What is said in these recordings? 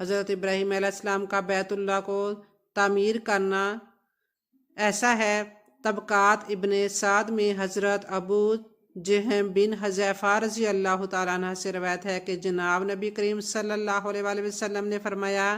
حضرت ابراہیم علیہ السلام کا بیت اللہ کو تعمیر کرنا ایسا ہے۔ طبقات ابن سعد میں حضرت ابو جہم بن حذیفہ رضی اللہ تعالیٰ عنہ سے روایت ہے کہ جناب نبی کریم صلی اللہ علیہ وآلہ وسلم نے فرمایا،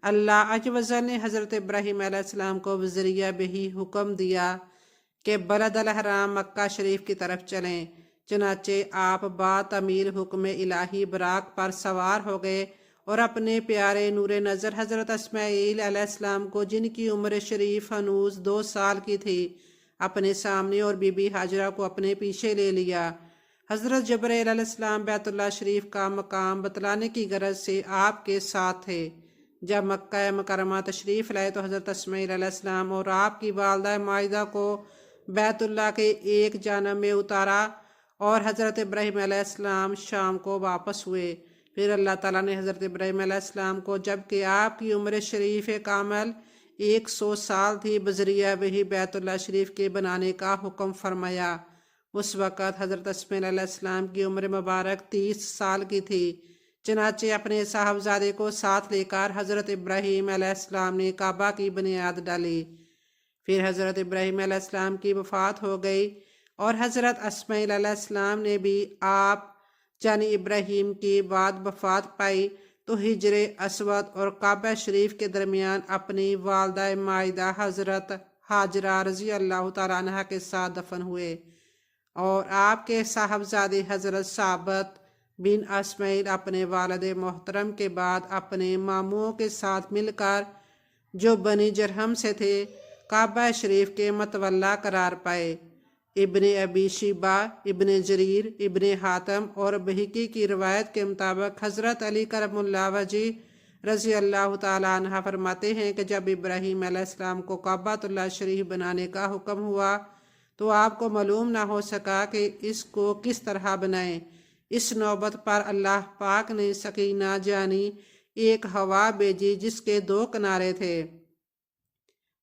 اللہ عز و جل نے حضرت ابراہیم علیہ السلام کو بذریعہ بہی حکم دیا کہ بلد الحرام مکہ شریف کی طرف چلیں، چنانچہ آپ با تعمیر حکم الہی براق پر سوار ہو گئے اور اپنے پیارے نور نظر حضرت اسماعیل علیہ السلام کو، جن کی عمر شریف ہنوز 2 سال کی تھی، اپنے سامنے اور بی بی ہاجرہ کو اپنے پیچھے لے لیا۔ حضرت جبرائیل علیہ السلام بیت اللہ شریف کا مقام بتلانے کی غرض سے آپ کے ساتھ تھے۔ جب مکہ مکرمہ تشریف لائے تو حضرت اسماعیل علیہ السلام اور آپ کی والدہ مائدہ کو بیت اللہ کے ایک جانب میں اتارا اور حضرت ابراہیم علیہ السلام شام کو واپس ہوئے۔ پھر اللہ تعالیٰ نے حضرت ابراہیم علیہ السلام کو، جبکہ آپ کی عمر شریف کامل 100 سال تھی، بذریعہ وحی بیت اللہ شریف کے بنانے کا حکم فرمایا۔ اس وقت حضرت اسماعیل علیہ السلام کی عمر مبارک 30 سال کی تھی، چنانچہ اپنے صاحبزادے کو ساتھ لے کر حضرت ابراہیم علیہ السلام نے کعبہ کی بنیاد ڈالی۔ پھر حضرت ابراہیم علیہ السلام کی وفات ہو گئی اور حضرت اسماعیل علیہ السلام نے بھی آپ یعنی ابراہیم کی بعد وفات پائی تو حجر اسود اور کعبہ شریف کے درمیان اپنی والدہ مائدہ حضرت ہاجرہ رضی اللہ تعالیٰ عنہ کے ساتھ دفن ہوئے، اور آپ کے صاحبزادے حضرت ثابت بن اسماعیل اپنے والد محترم کے بعد اپنے ماموں کے ساتھ مل کر، جو بنی جرہم سے تھے، کعبہ شریف کے متولی قرار پائے۔ ابن ابی شیبہ، ابن جریر، ابن حاتم اور بہقی کی روایت کے مطابق حضرت علی کرم اللہ وجہ رضی اللہ تعالیٰ عنہ فرماتے ہیں کہ جب ابراہیم علیہ السلام کو کعبہ اللہ شریف بنانے کا حکم ہوا تو آپ کو معلوم نہ ہو سکا کہ اس کو کس طرح بنائیں۔ اس نوبت پر اللہ پاک نے سکینہ جانی ایک ہوا بھیجی جس کے 2 کنارے تھے۔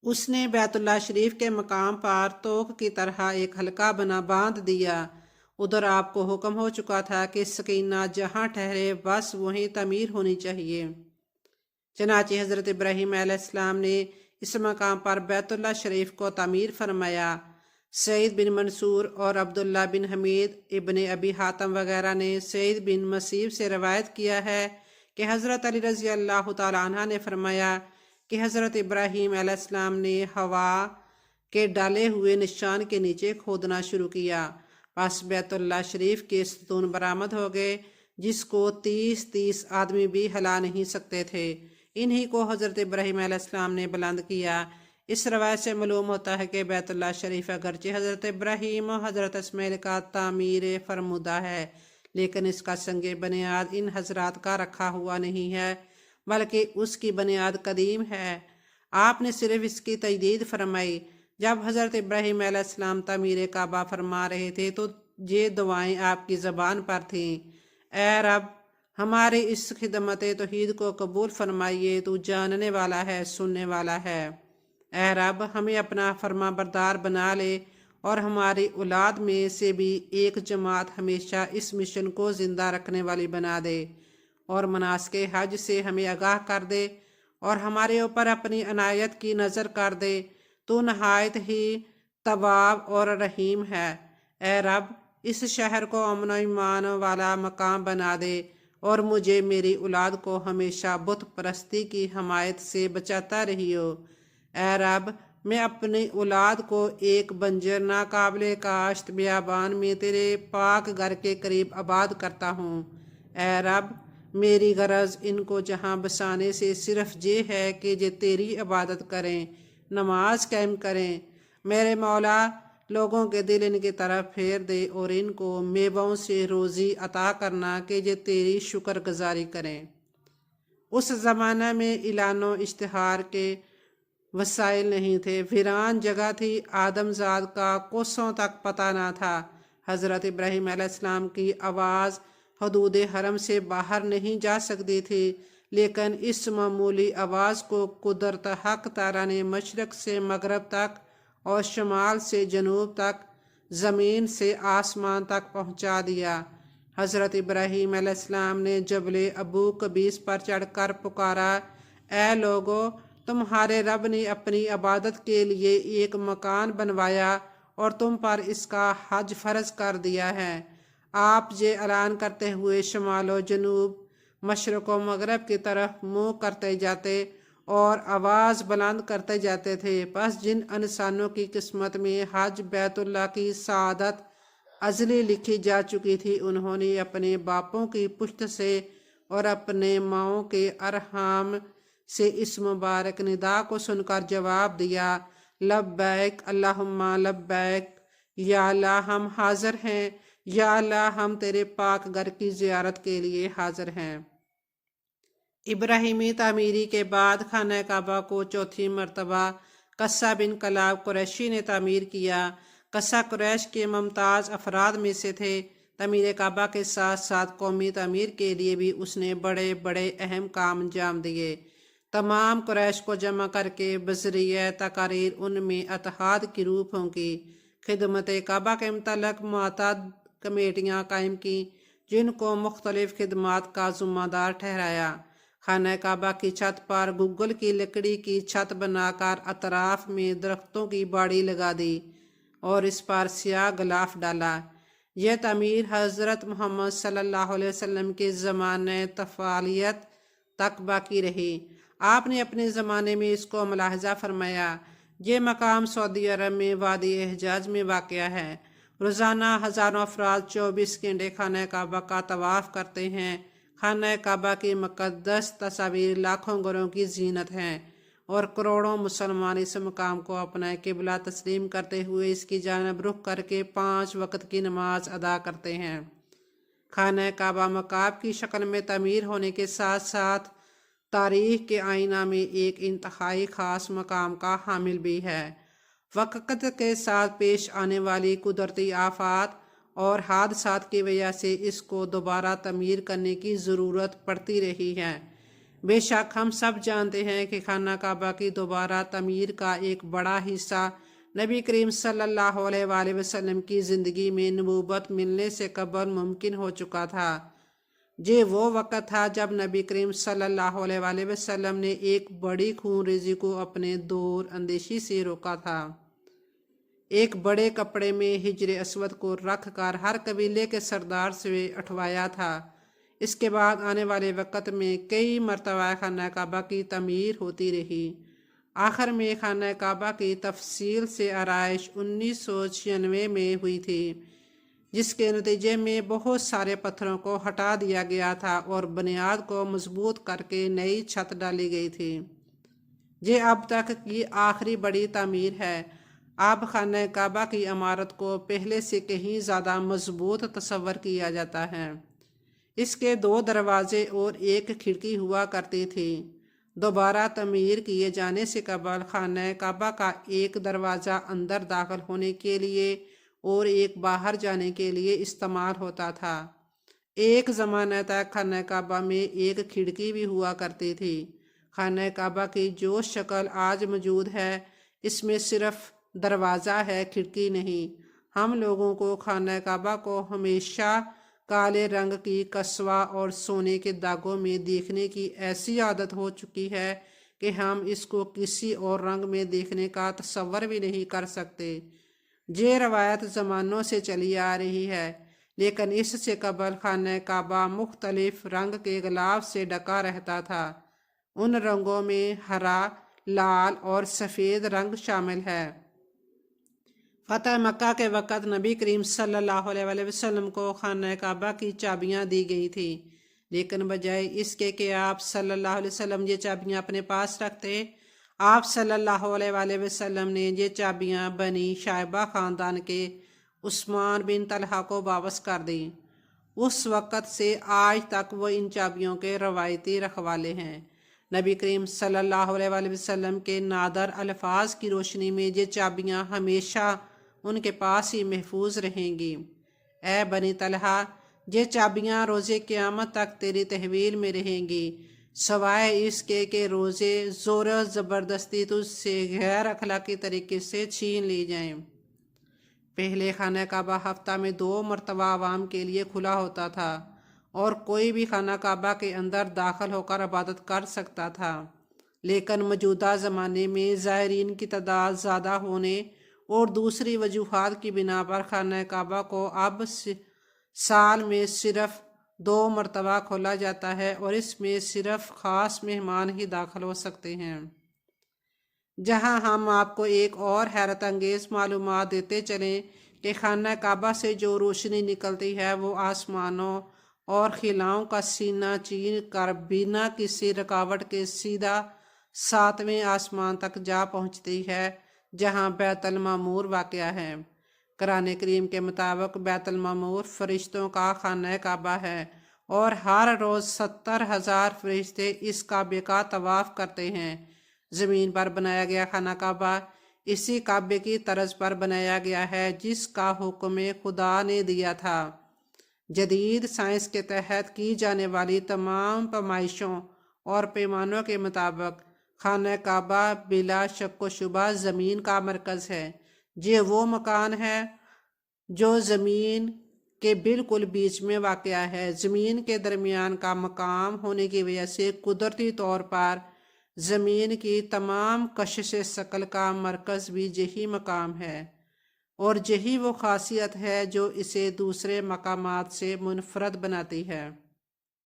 اس نے بیت اللہ شریف کے مقام پر توق کی طرح ایک حلقہ باندھ دیا۔ ادھر آپ کو حکم ہو چکا تھا کہ سکینہ جہاں ٹھہرے بس وہیں تعمیر ہونی چاہیے۔ چنانچہ حضرت ابراہیم علیہ السلام نے اس مقام پر بیت اللہ شریف کو تعمیر فرمایا۔ سعید بن منصور اور عبداللہ بن حمید، ابن ابی حاتم وغیرہ نے سعید بن مسیب سے روایت کیا ہے کہ حضرت علی رضی اللہ تعالیٰ عنہ نے فرمایا کہ حضرت ابراہیم علیہ السلام نے ہوا کے ڈالے ہوئے نشان کے نیچے کھودنا شروع کیا، پس بیت اللہ شریف کے ستون برآمد ہو گئے جس کو 30 آدمی بھی ہلا نہیں سکتے تھے۔ انہی کو حضرت ابراہیم علیہ السلام نے بلند کیا۔ اس روایت سے معلوم ہوتا ہے کہ بیت اللہ شریف اگرچہ حضرت ابراہیم و حضرت اسماعیل کا تعمیر فرمودہ ہے، لیکن اس کا سنگ بنیاد ان حضرات کا رکھا ہوا نہیں ہے، بلکہ اس کی بنیاد قدیم ہے۔ آپ نے صرف اس کی تجدید فرمائی۔ جب حضرت ابراہیم علیہ السلام تعمیر کعبہ فرما رہے تھے تو یہ دعائیں آپ کی زبان پر تھیں: اے رب، ہماری اس خدمت توحید کو قبول فرمائیے، تو جاننے والا ہے، سننے والا ہے۔ اے رب، ہمیں اپنا فرما بردار بنا لے اور ہماری اولاد میں سے بھی ایک جماعت ہمیشہ اس مشن کو زندہ رکھنے والی بنا دے، اور مناسک حج سے ہمیں آگاہ کر دے اور ہمارے اوپر اپنی عنایت کی نظر کر دے۔ تو نہایت ہی تواب اور رحیم ہے۔ اے رب، اس شہر کو امن و ایمان والا مقام بنا دے اور مجھے میری اولاد کو ہمیشہ بت پرستی کی حمایت سے بچاتا رہیو۔ اے رب، میں اپنی اولاد کو ایک بنجر ناقابل کاشت بیابان میں تیرے پاک گھر کے قریب آباد کرتا ہوں۔ اے رب، میری غرض ان کو جہاں بسانے سے صرف یہ ہے کہ یہ تیری عبادت کریں، نماز قائم کریں۔ میرے مولا، لوگوں کے دل ان کی طرف پھیر دے اور ان کو میووں سے روزی عطا کرنا کہ یہ تیری شکر گزاری کریں۔ اس زمانہ میں اعلان و اشتہار کے وسائل نہیں تھے، ویران جگہ تھی، آدم زاد کا کوسوں تک پتہ نہ تھا۔ حضرت ابراہیم علیہ السلام کی آواز حدود حرم سے باہر نہیں جا سکتی تھی، لیکن اس معمولی آواز کو قدرت حق تعالیٰ نے مشرق سے مغرب تک اور شمال سے جنوب تک، زمین سے آسمان تک پہنچا دیا۔ حضرت ابراہیم علیہ السلام نے جبل ابو قبیس پر چڑھ کر پکارا، اے لوگو، تمہارے رب نے اپنی عبادت کے لیے ایک مکان بنوایا اور تم پر اس کا حج فرض کر دیا ہے۔ آپ یہ اعلان کرتے ہوئے شمال و جنوب، مشرق و مغرب کی طرف منہ کرتے جاتے اور آواز بلند کرتے جاتے تھے۔ پس جن انسانوں کی قسمت میں حج بیت اللہ کی سعادت ازلی لکھی جا چکی تھی، انہوں نے اپنے باپوں کی پشت سے اور اپنے ماؤں کے ارحام سے اس مبارک ندا کو سن کر جواب دیا، لبیک اللہم لبیک، یا اللہ ہم حاضر ہیں، یا اللہ ہم تیرے پاک گھر کی زیارت کے لیے حاضر ہیں۔ ابراہیمی تعمیری کے بعد خانہ کعبہ کو چوتھی مرتبہ قصہ بن کلاب قریشی نے تعمیر کیا۔ قصہ قریش کے ممتاز افراد میں سے تھے۔ تعمیر کعبہ کے ساتھ ساتھ قومی تعمیر کے لیے بھی اس نے بڑے بڑے اہم کام انجام دیے۔ تمام قریش کو جمع کر کے بذریعہ تقاریر ان میں اتحاد کی روح پھونکی۔ خدمت کعبہ کے متعلق معتاد کمیٹیاں قائم کی جن کو مختلف خدمات کا ذمہ دار ٹھہرایا۔ خانہ کعبہ کی چھت پر گگل کی لکڑی کی چھت بنا کر اطراف میں درختوں کی باڑی لگا دی اور اس پر سیاہ غلاف ڈالا۔ یہ تعمیر حضرت محمد صلی اللہ علیہ وسلم کے زمانہ طفالیت تک باقی رہی۔ آپ نے اپنے زمانے میں اس کو ملاحظہ فرمایا۔ یہ مقام سعودی عرب میں وادی حجاز میں واقع ہے۔ روزانہ ہزاروں افراد 24 گھنٹے خانہ کعبہ کا طواف کرتے ہیں۔ خانہ کعبہ کی مقدس تصاویر لاکھوں گھروں کی زینت ہیں اور کروڑوں مسلمان اس مقام کو اپنا قبلہ تسلیم کرتے ہوئے اس کی جانب رخ کر کے 5 وقت کی نماز ادا کرتے ہیں۔ خانہ کعبہ مکعب کی شکل میں تعمیر ہونے کے ساتھ ساتھ تاریخ کے آئینہ میں ایک انتہائی خاص مقام کا حامل بھی ہے۔ وقت کے ساتھ پیش آنے والی قدرتی آفات اور حادثات کی وجہ سے اس کو دوبارہ تعمیر کرنے کی ضرورت پڑتی رہی ہے۔ بے شک ہم سب جانتے ہیں کہ خانہ کعبہ کی دوبارہ تعمیر کا ایک بڑا حصہ نبی کریم صلی اللہ علیہ وآلہ وسلم کی زندگی میں نبوت ملنے سے قبل ممکن ہو چکا تھا۔ یہ وہ وقت تھا جب نبی کریم صلی اللہ علیہ وآلہ وسلم نے ایک بڑی خون ریزی کو اپنے دور اندیشی سے روکا تھا۔ ایک بڑے کپڑے میں حجر اسود کو رکھ کر ہر قبیلے کے سردار سے اٹھوایا تھا۔ اس کے بعد آنے والے وقت میں کئی مرتبہ خانہ کعبہ کی تعمیر ہوتی رہی۔ آخر میں خانہ کعبہ کی تفصیل سے آرائش 1996 میں ہوئی تھی، جس کے نتیجے میں بہت سارے پتھروں کو ہٹا دیا گیا تھا اور بنیاد کو مضبوط کر کے نئی چھت ڈالی گئی تھی۔ یہ اب تک کی آخری بڑی تعمیر ہے۔ اب خانہ کعبہ کی عمارت کو پہلے سے کہیں زیادہ مضبوط تصور کیا جاتا ہے۔ اس کے 2 دروازے اور ایک کھڑکی ہوا کرتی تھی۔ دوبارہ تعمیر کیے جانے سے قبل خانہ کعبہ کا ایک دروازہ اندر داخل ہونے کے لیے اور ایک باہر جانے کے لیے استعمال ہوتا تھا۔ ایک زمانہ تک خانہ کعبہ میں ایک کھڑکی بھی ہوا کرتی تھی۔ خانہ کعبہ کی جو شکل آج موجود ہے اس میں صرف دروازہ ہے، کھڑکی نہیں۔ ہم لوگوں کو خانہ کعبہ کو ہمیشہ کالے رنگ کی قصوہ اور سونے کے داغوں میں دیکھنے کی ایسی عادت ہو چکی ہے کہ ہم اس کو کسی اور رنگ میں دیکھنے کا تصور بھی نہیں کر سکتے۔ یہ روایت زمانوں سے چلی آ رہی ہے، لیکن اس سے قبل خانہ کعبہ مختلف رنگ کے غلاف سے ڈھکا رہتا تھا۔ ان رنگوں میں ہرا، لال اور سفید رنگ شامل ہے۔ فتح مکہ کے وقت نبی کریم صلی اللہ علیہ وآلہ وسلم کو خانہ کعبہ کی چابیاں دی گئی تھی، لیکن بجائے اس کے کہ آپ صلی اللہ علیہ وسلم یہ چابیاں اپنے پاس رکھتے، آپ صلی اللہ علیہ وآلہ وسلم نے یہ چابیاں بنی شائبہ خاندان کے عثمان بن طلحہ کو واپس کر دیں۔ اس وقت سے آج تک وہ ان چابیوں کے روایتی رکھوالے ہیں۔ نبی کریم صلی اللہ علیہ وآلہ وسلم کے نادر الفاظ کی روشنی میں یہ چابیاں ہمیشہ ان کے پاس ہی محفوظ رہیں گی۔ اے بنی طلحہ، یہ چابیاں روز قیامت تک تیری تحویل میں رہیں گی، سوائے اس کے کہ روزے زور زبردستی تجھ سے غیر اخلاقی طریقے سے چھین لی جائیں۔ پہلے خانہ کعبہ ہفتہ میں 2 مرتبہ عوام کے لیے کھلا ہوتا تھا اور کوئی بھی خانہ کعبہ کے اندر داخل ہو کر عبادت کر سکتا تھا، لیکن موجودہ زمانے میں زائرین کی تعداد زیادہ ہونے اور دوسری وجوہات کی بنا پر خانہ کعبہ کو اب سال میں صرف 2 مرتبہ کھولا جاتا ہے اور اس میں صرف خاص مہمان ہی داخل ہو سکتے ہیں۔ جہاں ہم آپ کو ایک اور حیرت انگیز معلومات دیتے چلیں کہ خانہ کعبہ سے جو روشنی نکلتی ہے وہ آسمانوں اور خلاؤں کا سینہ چیر کر بنا کسی رکاوٹ کے سیدھا 7ویں آسمان تک جا پہنچتی ہے، جہاں بیت المعمور واقع ہے۔ قرآن کریم کے مطابق بیت المعمور فرشتوں کا خانہ کعبہ ہے اور ہر روز 70,000 فرشتے اس کعبے کا طواف کرتے ہیں۔ زمین پر بنایا گیا خانہ کعبہ اسی کعبے کی طرز پر بنایا گیا ہے جس کا حکم خدا نے دیا تھا۔ جدید سائنس کے تحت کی جانے والی تمام پیمائشوں اور پیمانوں کے مطابق خانہ کعبہ بلا شک و شبہ زمین کا مرکز ہے۔ یہ وہ مکان ہے جو زمین کے بالکل بیچ میں واقع ہے۔ زمین کے درمیان کا مقام ہونے کی وجہ سے قدرتی طور پر زمین کی تمام کشش ثقل کا مرکز بھی یہی مقام ہے، اور یہی وہ خاصیت ہے جو اسے دوسرے مقامات سے منفرد بناتی ہے۔